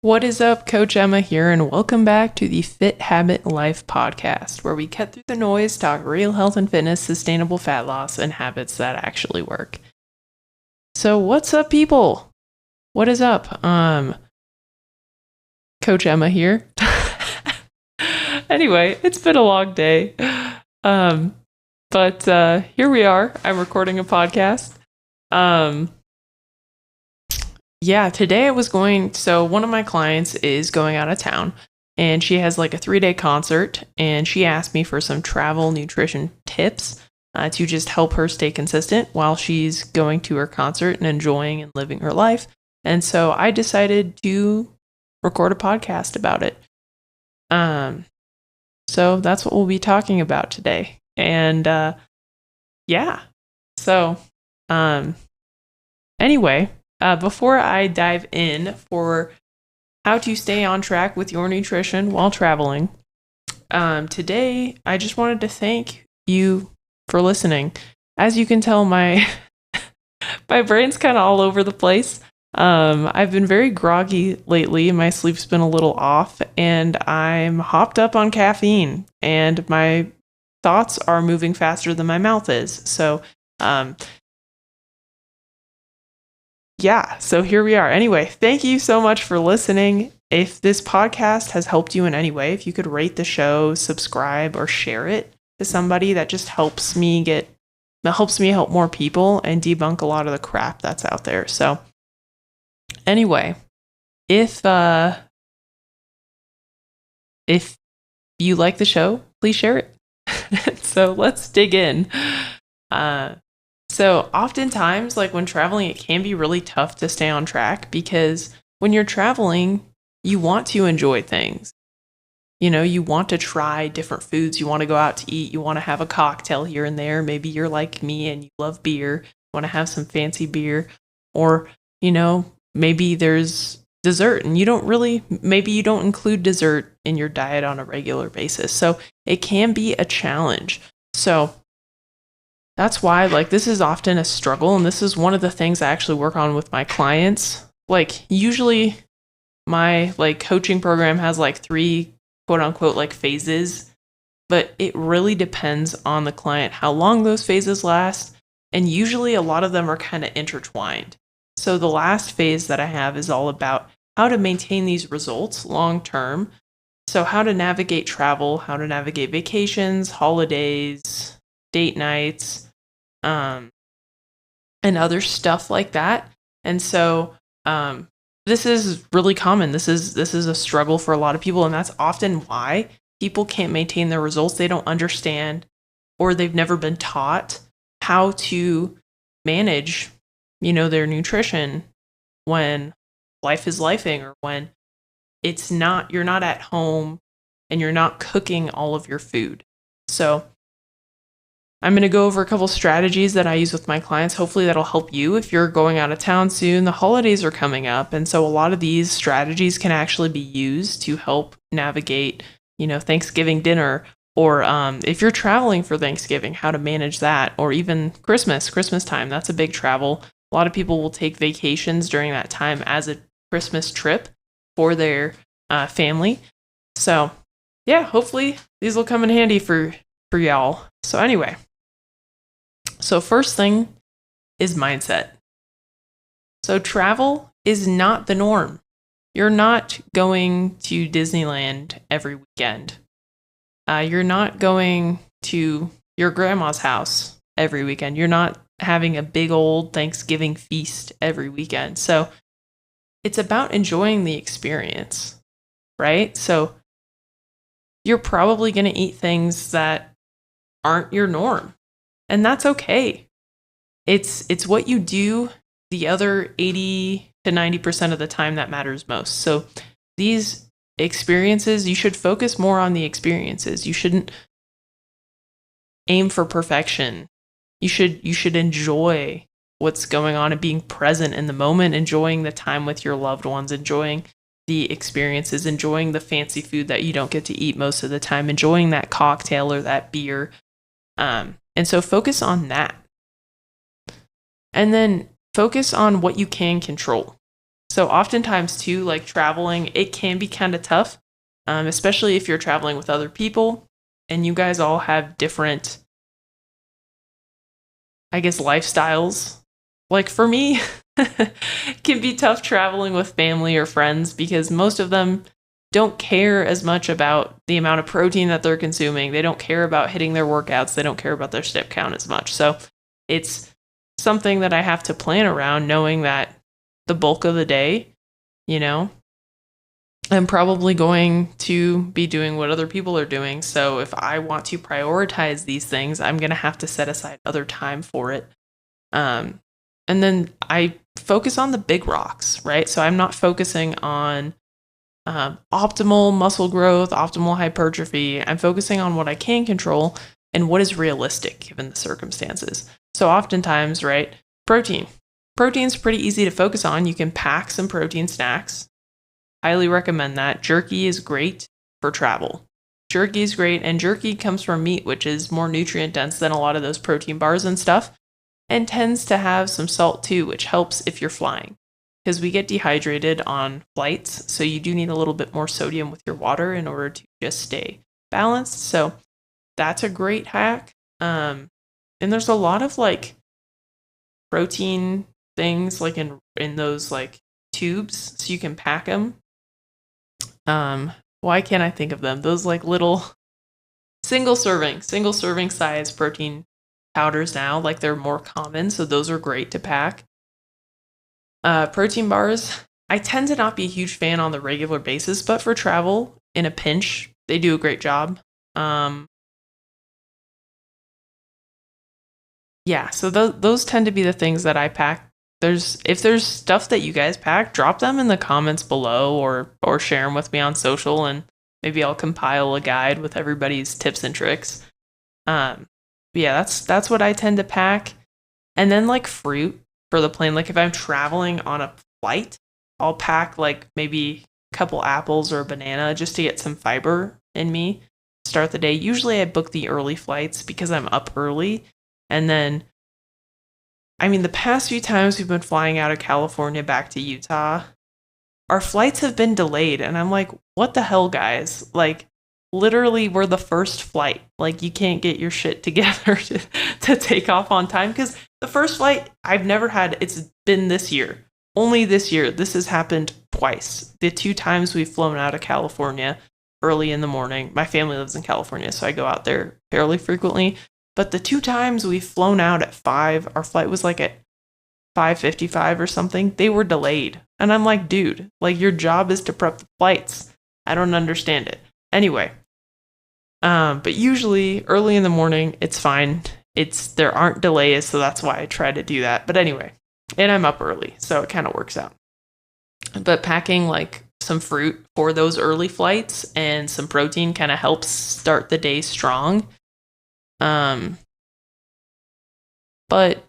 What is up? Coach Emma here, and welcome back to the Fit Habit Life podcast, where we cut through the noise, talk real health and fitness, sustainable fat loss, and habits that actually work. So, what's up, people? What is up? Coach Emma here. Anyway, it's been a long day, but here we are. I'm recording a podcast. Today one of my clients is going out of town and she has like a 3-day concert, and she asked me for some travel nutrition tips to just help her stay consistent while she's going to her concert and enjoying and living her life. And so I decided to record a podcast about it. So that's what we'll be talking about today. And anyway, before I dive in for how to stay on track with your nutrition while traveling, today I just wanted to thank you for listening. As you can tell, my brain's kind of all over the place. I've been very groggy lately. My sleep's been a little off, and I'm hopped up on caffeine, and my thoughts are moving faster than my mouth is. So here we are. Anyway, thank you so much for listening. If this podcast has helped you in any way, if you could rate the show, subscribe, or share it to somebody, that just helps me help more people and debunk a lot of the crap that's out there. So anyway, if you like the show, please share it. So let's dig in. So oftentimes, like when traveling, it can be really tough to stay on track, because when you're traveling, you want to enjoy things. You know, you want to try different foods. You want to go out to eat. You want to have a cocktail here and there. Maybe you're like me and you love beer. You want to have some fancy beer. Or, maybe there's dessert and maybe you don't include dessert in your diet on a regular basis. So it can be a challenge. So that's why, this is often a struggle, and this is one of the things I actually work on with my clients. Usually my, coaching program has, 3 quote-unquote, phases, but it really depends on the client, how long those phases last, and usually a lot of them are kind of intertwined. So the last phase that I have is all about how to maintain these results long-term. So how to navigate travel, how to navigate vacations, holidays, date nights, and other stuff like that. And so this is really common. This is a struggle for a lot of people, and that's often why people can't maintain their results. They don't understand, or they've never been taught how to manage, their nutrition when life is lifing, or when you're not at home and you're not cooking all of your food. So I'm going to go over a couple strategies that I use with my clients. Hopefully that'll help you if you're going out of town soon. The holidays are coming up, and so a lot of these strategies can actually be used to help navigate, Thanksgiving dinner, or if you're traveling for Thanksgiving, how to manage that, or even Christmas time. That's a big travel. A lot of people will take vacations during that time as a Christmas trip for their family. So yeah, hopefully these will come in handy for y'all. So anyway. So first thing is mindset. So travel is not the norm. You're not going to Disneyland every weekend. You're not going to your grandma's house every weekend. You're not having a big old Thanksgiving feast every weekend. So it's about enjoying the experience, right? So you're probably going to eat things that aren't your norm. And that's okay. It's what you do the other 80 to 90% of the time that matters most. So these experiences, you should focus more on the experiences. You shouldn't aim for perfection. You should enjoy what's going on and being present in the moment, enjoying the time with your loved ones, enjoying the experiences, enjoying the fancy food that you don't get to eat most of the time, enjoying that cocktail or that beer. And so focus on that. And then focus on what you can control. So oftentimes too, like traveling, it can be kind of tough, especially if you're traveling with other people and you guys all have different, I guess, lifestyles. Like for me, it can be tough traveling with family or friends because most of them don't care as much about the amount of protein that they're consuming. They don't care about hitting their workouts. They don't care about their step count as much. So it's something that I have to plan around, knowing that the bulk of the day, you know, I'm probably going to be doing what other people are doing. So if I want to prioritize these things, I'm going to have to set aside other time for it. And then I focus on the big rocks, right? So I'm not focusing on optimal muscle growth, optimal hypertrophy. I'm focusing on what I can control and what is realistic given the circumstances. So oftentimes, right, protein's pretty easy to focus on. You can pack some protein snacks. Highly recommend that. Jerky is great for travel. Jerky is great, and jerky comes from meat, which is more nutrient dense than a lot of those protein bars and stuff, and tends to have some salt too, which helps if you're flying. Because we get dehydrated on flights, so you do need a little bit more sodium with your water in order to just stay balanced. So that's a great hack. And there's a lot of like protein things like in those like tubes, so you can pack them. Why can't I think of them? Those like little single serving size protein powders now, like they're more common, so those are great to pack. Protein bars, I tend to not be a huge fan on the regular basis, but for travel in a pinch, they do a great job. Yeah, so those tend to be the things that I pack. If there's stuff that you guys pack, drop them in the comments below or share them with me on social, and maybe I'll compile a guide with everybody's tips and tricks. Yeah, that's what I tend to pack. And then like fruit for the plane, like if I'm traveling on a flight, I'll pack like maybe a couple apples or a banana just to get some fiber in me. Start the day. Usually I book the early flights because I'm up early. And then, I mean, the past few times we've been flying out of California back to Utah, our flights have been delayed. And I'm like, what the hell, guys? Like, literally, we're the first flight. Like, you can't get your shit together to take off on time. Because the first flight I've never had, it's been this year. Only this year. This has happened twice. The 2 times we've flown out of California early in the morning. My family lives in California, so I go out there fairly frequently. But the 2 times we've flown out at 5, our flight was like at 5:55 or something. They were delayed. And I'm like, dude, like your job is to prep the flights. I don't understand it. Anyway, but usually early in the morning, it's fine. There aren't delays, so that's why I try to do that. But anyway, and I'm up early, so it kind of works out. But packing like some fruit for those early flights and some protein kind of helps start the day strong. But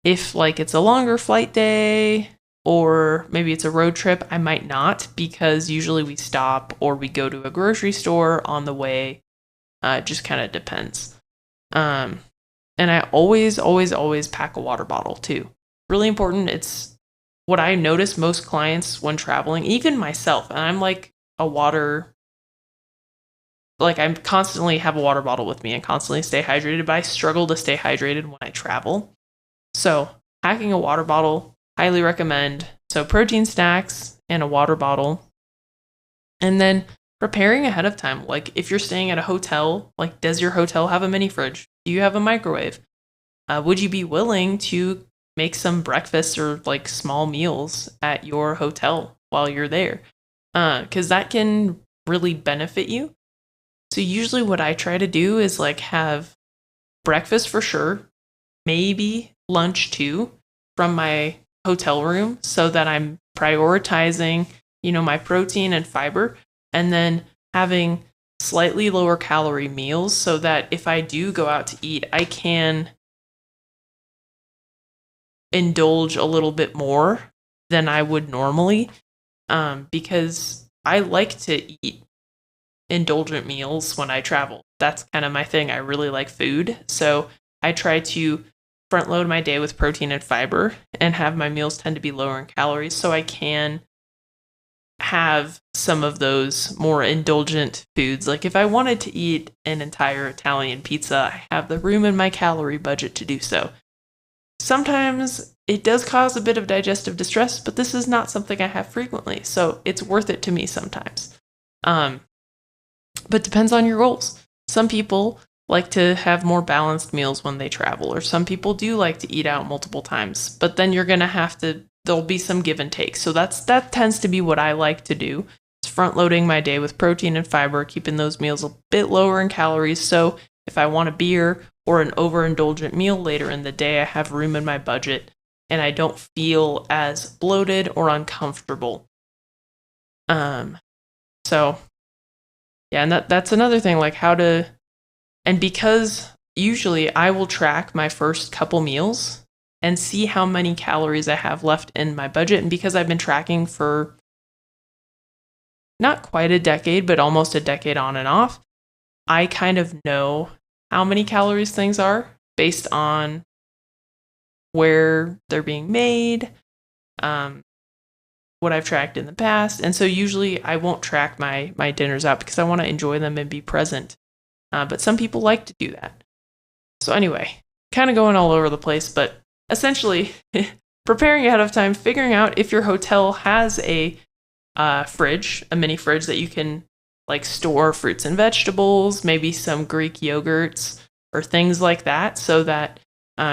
if like it's a longer flight day or maybe it's a road trip, I might not, because usually we stop or we go to a grocery store on the way. It just kind of depends. And I always pack a water bottle too. Really important. It's what I notice most clients when traveling, even myself, and I'm like I constantly have a water bottle with me and constantly stay hydrated, but I struggle to stay hydrated when I travel. So packing a water bottle, highly recommend. So protein snacks and a water bottle. And then preparing ahead of time. Like if you're staying at a hotel, like does your hotel have a mini fridge? Do you have a microwave? Would you be willing to make some breakfast or like small meals at your hotel while you're there? Because that can really benefit you. So usually what I try to do is like have breakfast for sure, maybe lunch too from my hotel room, so that I'm prioritizing, my protein and fiber, and then having slightly lower calorie meals so that if I do go out to eat, I can indulge a little bit more than I would normally, because I like to eat indulgent meals when I travel. That's kind of my thing. I really like food. So I try to front load my day with protein and fiber and have my meals tend to be lower in calories so I can have some of those more indulgent foods. Like if I wanted to eat an entire Italian pizza, I have the room in my calorie budget to do so. Sometimes it does cause a bit of digestive distress, but this is not something I have frequently, so it's worth it to me sometimes. But depends on your goals. Some people like to have more balanced meals when they travel, or some people do like to eat out multiple times, but then you're going to have to, there'll be some give and take. So that tends to be what I like to do. It's front loading my day with protein and fiber, keeping those meals a bit lower in calories. So if I want a beer or an overindulgent meal later in the day, I have room in my budget and I don't feel as bloated or uncomfortable. So yeah, and that's another thing, like how to, and because usually I will track my first couple meals and see how many calories I have left in my budget. And because I've been tracking for not quite a decade, but almost a decade on and off, I kind of know how many calories things are based on where they're being made, what I've tracked in the past. And so usually I won't track my dinners out because I want to enjoy them and be present. But some people like to do that. So anyway, kind of going all over the place, but essentially preparing ahead of time, figuring out if your hotel has a fridge, a mini fridge that you can like store fruits and vegetables, maybe some Greek yogurts or things like that, so that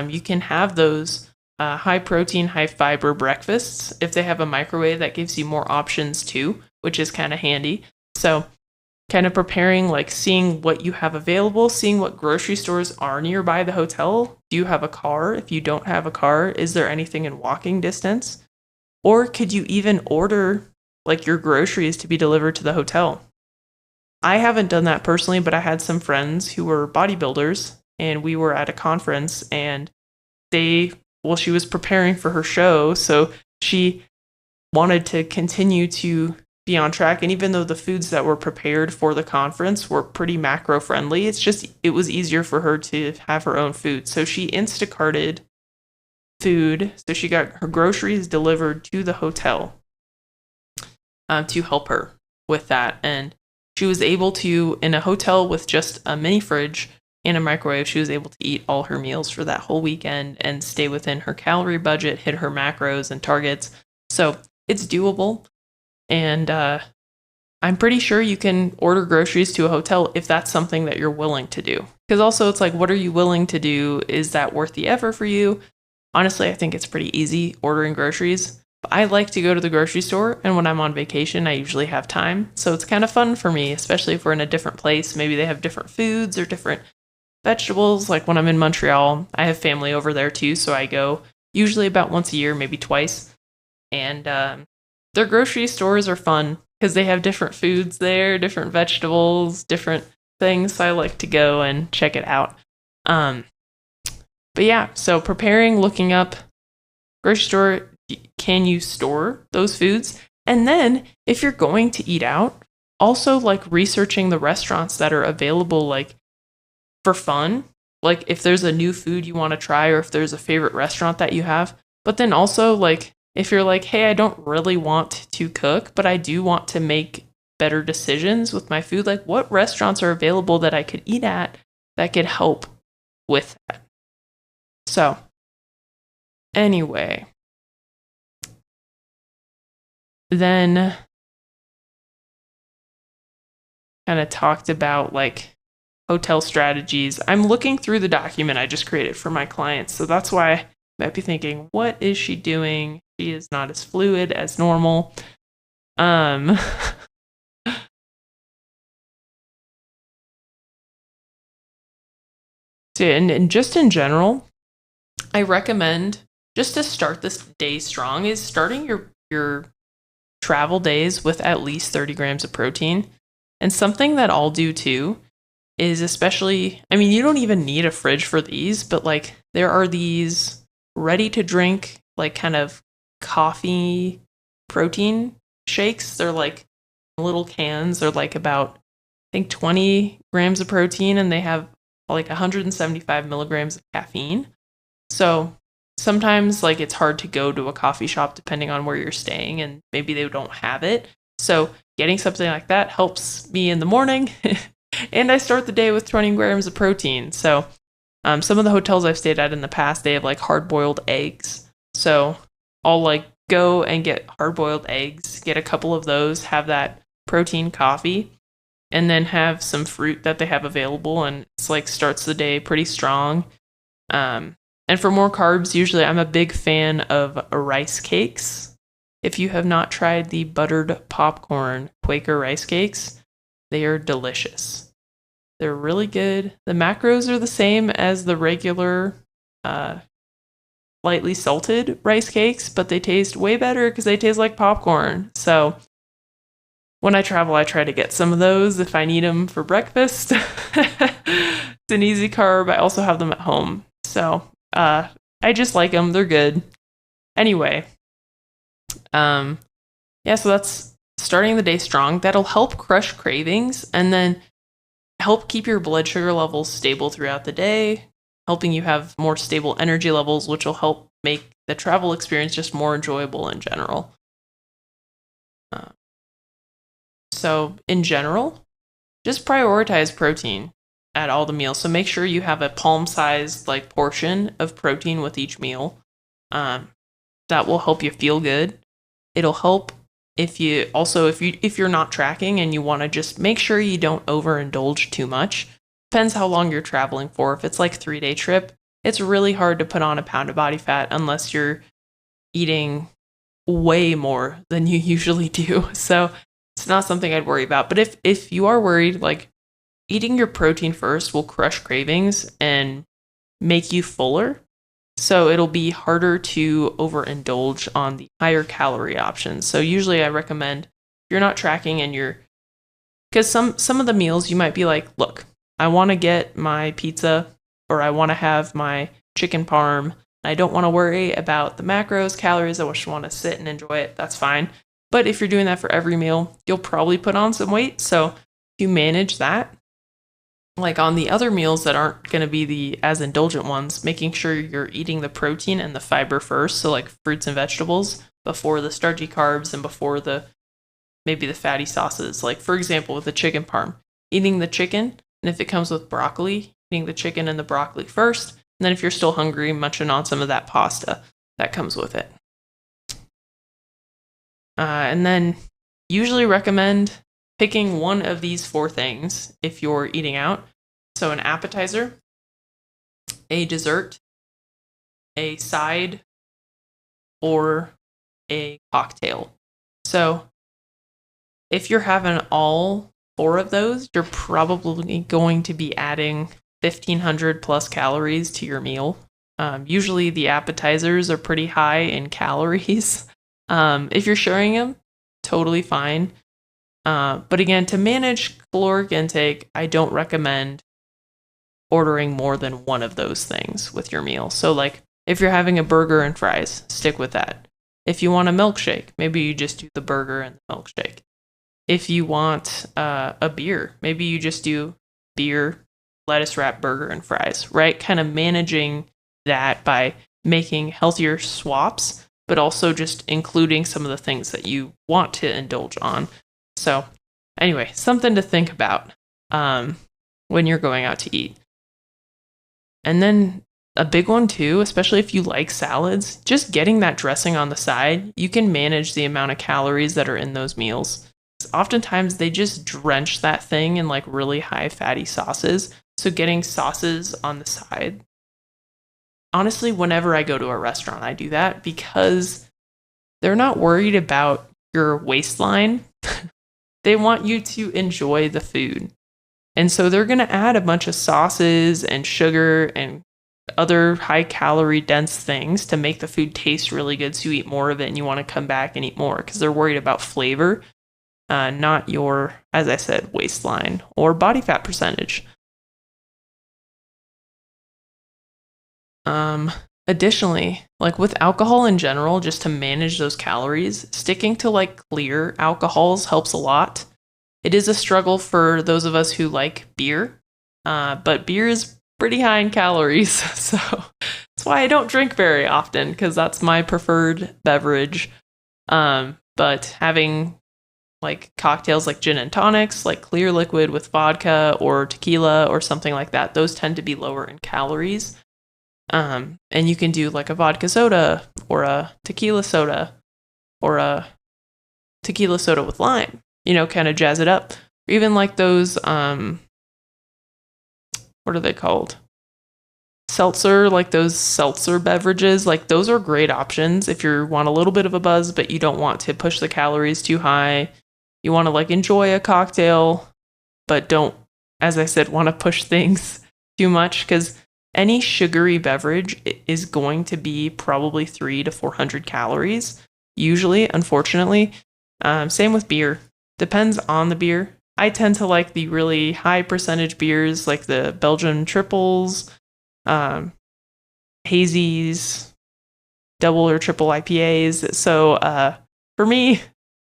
you can have those high protein, high fiber breakfasts. If they have a microwave, that gives you more options too, which is kind of handy. So kind of preparing, like seeing what you have available, seeing what grocery stores are nearby the hotel. Do you have a car? If you don't have a car, is there anything in walking distance? Or could you even order like your groceries to be delivered to the hotel? I haven't done that personally, but I had some friends who were bodybuilders and we were at a conference and she was preparing for her show, so she wanted to continue to be on track. And even though the foods that were prepared for the conference were pretty macro friendly, it was easier for her to have her own food. So she Instacarted food. So she got her groceries delivered to the hotel to help her with that. And she was able to, in a hotel with just a mini fridge and a microwave, she was able to eat all her meals for that whole weekend and stay within her calorie budget, hit her macros and targets. So it's doable. And I'm pretty sure you can order groceries to a hotel if that's something that you're willing to do. Because also it's like, what are you willing to do? Is that worth the effort for you? Honestly, I think it's pretty easy ordering groceries. But I like to go to the grocery store, and when I'm on vacation, I usually have time. So it's kind of fun for me, especially if we're in a different place. Maybe they have different foods or different vegetables. Like when I'm in Montreal, I have family over there too, so I go usually about once a year, maybe twice. And their grocery stores are fun because they have different foods there, different vegetables, different things. So I like to go and check it out. But yeah, so preparing, looking up grocery store, can you store those foods? And then if you're going to eat out, also like researching the restaurants that are available, like for fun, like if there's a new food you want to try or if there's a favorite restaurant that you have. But then also like if you're like, hey, I don't really want to cook, but I do want to make better decisions with my food, like what restaurants are available that I could eat at that could help with that. So anyway, then kind of talked about like hotel strategies. I'm looking through the document I just created for my clients. So that's why I might be thinking, what is she doing? She is not as fluid as normal. And just in general, I recommend just to start this day strong is starting your travel days with at least 30 grams of protein. And something that I'll do too is especially, I mean, you don't even need a fridge for these, but like there are these ready to drink, like kind of coffee protein shakes. They're like little cans. They're like about, I think 20 grams of protein and they have like 175 milligrams of caffeine. So sometimes like it's hard to go to a coffee shop depending on where you're staying and maybe they don't have it. So getting something like that helps me in the morning. And I start the day with 20 grams of protein. So some of the hotels I've stayed at in the past, they have like hard-boiled eggs. So I'll like go and get hard-boiled eggs, get a couple of those, have that protein coffee, and then have some fruit that they have available, and it's like starts the day pretty strong. And for more carbs, usually I'm a big fan of rice cakes. If you have not tried the buttered popcorn Quaker rice cakes, they are delicious. They're really good. The macros are the same as the regular lightly salted rice cakes, but they taste way better because they taste like popcorn. So when I travel, I try to get some of those if I need them for breakfast. It's an easy carb. I also have them at home. So I just like them. They're good. Anyway, so that's starting the day strong. That'll help crush cravings and then help keep your blood sugar levels stable throughout the day, helping you have more stable energy levels, which will help make the travel experience just more enjoyable in general. So in general, just prioritize protein at all the meals. So make sure you have a palm-sized like portion of protein with each meal. That will help you feel good. It'll help if you're not tracking and you want to just make sure you don't overindulge too much. Depends how long you're traveling for. If it's like 3-day trip, it's really hard to put on a pound of body fat unless you're eating way more than you usually do. So it's not something I'd worry about. But if you are worried, like eating your protein first will crush cravings and make you fuller. So it'll be harder to overindulge on the higher calorie options. So usually I recommend if you're not tracking and because some of the meals you might be like, look, I want to get my pizza or I want to have my chicken parm. I don't want to worry about the macros, calories. I just want to sit and enjoy it. That's fine. But if you're doing that for every meal, you'll probably put on some weight. So you manage that. Like on the other meals that aren't going to be the as indulgent ones, making sure you're eating the protein and the fiber first. So like fruits and vegetables before the starchy carbs and before maybe the fatty sauces. Like for example, with the chicken parm, eating the chicken, and if it comes with broccoli, eating the chicken and the broccoli first. And then if you're still hungry, munching on some of that pasta that comes with it. And then usually recommend picking one of these 4 things if you're eating out. So an appetizer, a dessert, a side, or a cocktail. So if you're having all 4 of those, you're probably going to be adding 1,500 plus calories to your meal. Usually the appetizers are pretty high in calories. If you're sharing them, totally fine. But again, to manage caloric intake, I don't recommend ordering more than one of those things with your meal. So like if you're having a burger and fries, stick with that. If you want a milkshake, maybe you just do the burger and the milkshake. If you want a beer, maybe you just do beer, lettuce wrap, burger, and fries, right? Kind of managing that by making healthier swaps, but also just including some of the things that you want to indulge on. So anyway, something to think about when you're going out to eat. And then a big one too, especially if you like salads, just getting that dressing on the side, you can manage the amount of calories that are in those meals. Oftentimes they just drench that thing in like really high fatty sauces. So getting sauces on the side. Honestly, whenever I go to a restaurant, I do that because they're not worried about your waistline. They want you to enjoy the food. And so they're going to add a bunch of sauces and sugar and other high calorie dense things to make the food taste really good so you eat more of it and you want to come back and eat more because they're worried about flavor, not your, as I said, waistline or body fat percentage. Additionally, like with alcohol in general, just to manage those calories, sticking to like clear alcohols helps a lot. It is a struggle for those of us who like beer, but beer is pretty high in calories. So That's why I don't drink very often, because that's my preferred beverage. But having like cocktails like gin and tonics, like clear liquid with vodka or tequila or something like that, those tend to be lower in calories. And you can do like a vodka soda or a tequila soda or a tequila soda with lime, kind of jazz it up. Or even like those, what are they called? Seltzer, like those seltzer beverages, like those are great options if you want a little bit of a buzz, but you don't want to push the calories too high. You want to like enjoy a cocktail, but don't, as I said, want to push things too much, because any sugary beverage is going to be probably 300 to 400 calories, usually, unfortunately. Same with beer. Depends on the beer. I tend to like the really high percentage beers, like the Belgian triples, hazies, double or triple IPAs. So for me,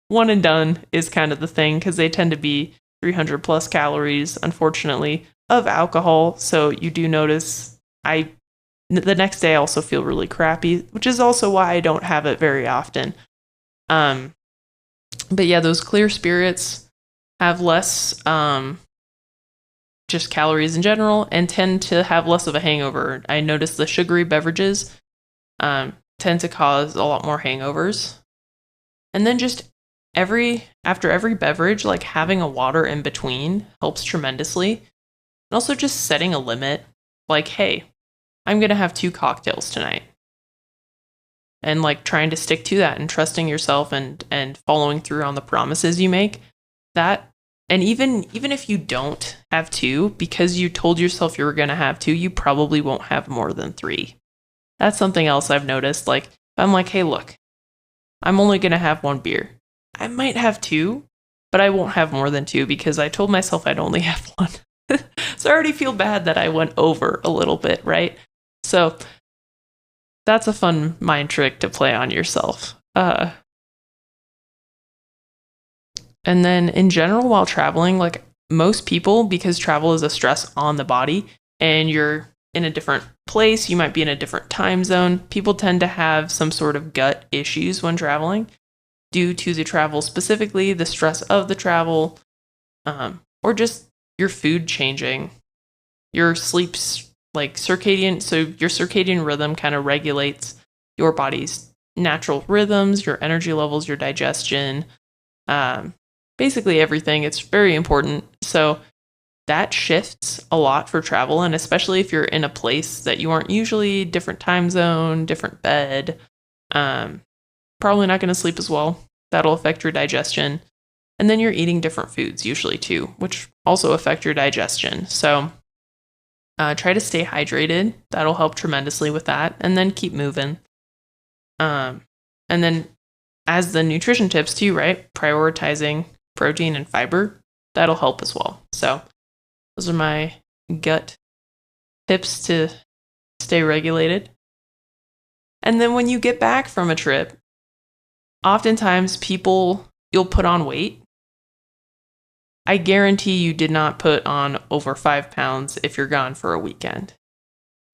one and done is kind of the thing, because they tend to be 300 plus calories, unfortunately, of alcohol. So you do notice the next day I also feel really crappy, which is also why I don't have it very often. But yeah, those clear spirits have less just calories in general and tend to have less of a hangover. I notice the sugary beverages tend to cause a lot more hangovers. And then just after every beverage, like having a water in between helps tremendously. And also just setting a limit, like, hey, I'm going to have 2 cocktails tonight. And like trying to stick to that and trusting yourself and following through on the promises you make. That, and even if you don't have 2, because you told yourself you were going to have 2, you probably won't have more than 3. That's something else I've noticed. Like, I'm like, hey, look, I'm only going to have 1 beer. I might have 2, but I won't have more than 2 because I told myself I'd only have 1. So I already feel bad that I went over a little bit, right? So that's a fun mind trick to play on yourself. And then in general, while traveling, like most people, because travel is a stress on the body and you're in a different place, you might be in a different time zone, people tend to have some sort of gut issues when traveling due to the travel, specifically the stress of the travel, or just your food changing, your sleep's like circadian. So your circadian rhythm kind of regulates your body's natural rhythms, your energy levels, your digestion, basically everything. It's very important. So that shifts a lot for travel. And especially if you're in a place that you aren't usually, different time zone, different bed, probably not going to sleep as well. That'll affect your digestion. And then you're eating different foods usually too, which also affect your digestion. So try to stay hydrated. That'll help tremendously with that. And then keep moving. And then as the nutrition tips too, right? Prioritizing protein and fiber, that'll help as well. So those are my gut tips to stay regulated. And then when you get back from a trip, oftentimes you'll put on weight. I guarantee you did not put on over 5 pounds if you're gone for a weekend.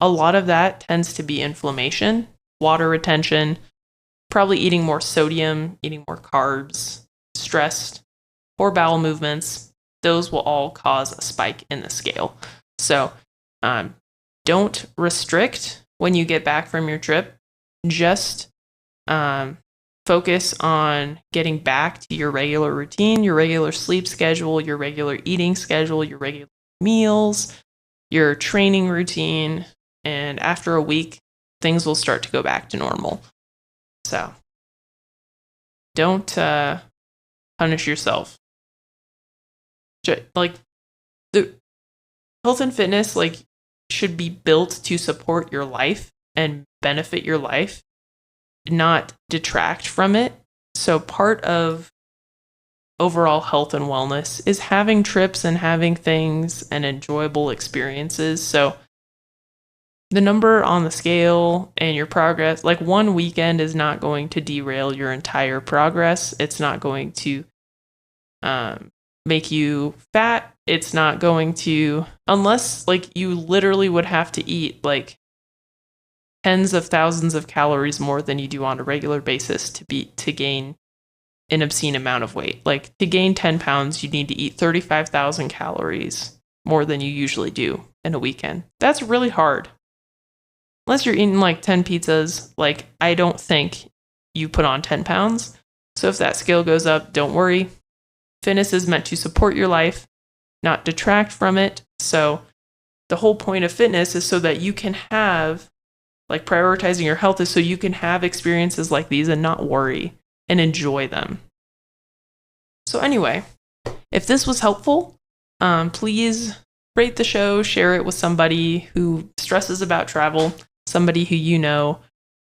A lot of that tends to be inflammation, water retention, probably eating more sodium, eating more carbs, stressed, poor bowel movements. Those will all cause a spike in the scale. So don't restrict when you get back from your trip. Just focus on getting back to your regular routine, your regular sleep schedule, your regular eating schedule, your regular meals, your training routine. And after a week, things will start to go back to normal. So don't punish yourself. Like the health and fitness should be built to support your life and benefit your life, not detract from it. So part of overall health and wellness is having trips and having things and enjoyable experiences. So the number on the scale and your progress, like one weekend is not going to derail your entire progress. It's not going to make you fat. It's not going to, unless you literally would have to eat tens of thousands of calories more than you do on a regular basis to gain an obscene amount of weight. Like to gain 10 pounds, you need to eat 35,000 calories more than you usually do in a weekend. That's really hard. Unless you're eating like 10 pizzas, like I don't think you put on 10 pounds. So if that scale goes up, don't worry. Fitness is meant to support your life, not detract from it. So the whole point of fitness is so that you can have, like prioritizing your health is so you can have experiences like these and not worry and enjoy them. So anyway, if this was helpful, please rate the show, share it with somebody who stresses about travel, somebody who you know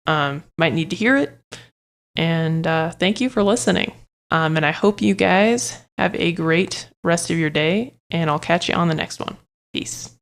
might need to hear it. And thank you for listening. And I hope you guys have a great rest of your day, and I'll catch you on the next one. Peace.